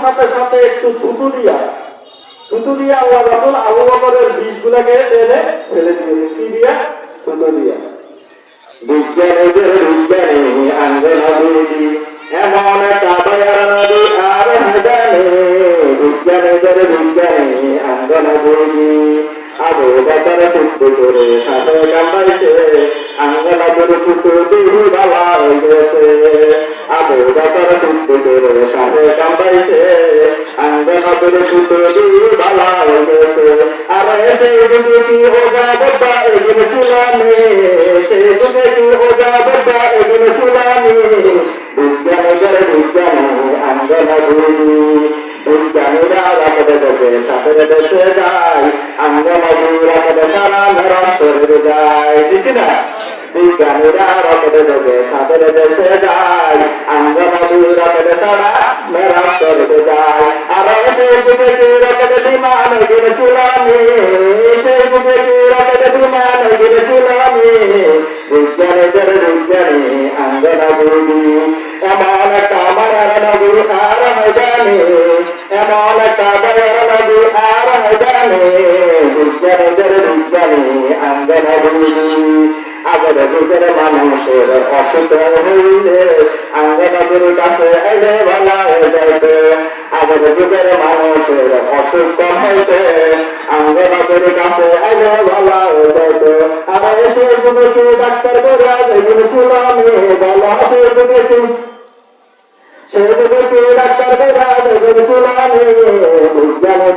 সাথে সাথে একটু থুতু দিয়া আল্লাহ রাসূল আবু বকরের বিষগুলাকে টেনে ফেলে দিয়েছে। কি দিয়া? থুতু দিয়া। বিজ্ঞানীদের বিজ্ঞানী আঙ্গেল নবী, এমন একটা দয়ার নবী আর জানে। বিজ্ঞানীদের বিজ্ঞানী আঙ্গেল নবী, আবু বকর চুক্তি করে সাথে কামড়াইছে, আঙ্গেল নবীর চুক্তি দিয়ে বালা হয়ে গেছে। আবু বকর চুক্তি করে সাথে কামড়াইছে, আঙ্গেল নবীর চুক্তি দিয়ে বালা হয়ে গেছে। আর এসে যদি কি হোগা বড়া এগুলো চুলানে, সেই যুগে কি হোগা বড়া এগুলো চুলানে। বিজ্ঞানীদের বিজ্ঞানী আঙ্গেল নবী, বিজ্ঞানীরা রাখতে দেবে সাথে দেশে যায়, আঙ্গেল নবী রাখতে সারা মেরাজ করে যায়। ঠিক না? বিজ্ঞানীরা রাখতে দেবে সাথে দেশে যায়, আঙ্গেল নবী রাখতে সারা মেরাজ করে যায়। আর সেই যুগে কি রাখতে বিমান এগুলো চুলানে, সেই যুগে কি রাখতে বিমান এগুলো চুলানে। বিজ্ঞানীদের বিজ্ঞানী আঙ্গেল নবী, এমন একটা মায়ার নবী আর জানে, এমন একটা দয়ার নবী আর জানে। বিজ্ঞানীদের বিজ্ঞানী আঙ্গেল নবী, আগের যুগের মানুষের অসুখ হইলে আঙ্গেল নবীর কাছে এলে ভালো হয়ে যাইতে। আগের যুগের মানুষের অসুখ হইতে আঙ্গেল নবীর কাছে এলে ভালো হয়ে যাইতে। আর এসে যুগে কি ডাক্তার বেরা এগুলো চুলানে, বলা সে যুগে কি, সে যুগে কি ডাক্তার বেরা এগুলো চুলানে। বিজ্ঞানী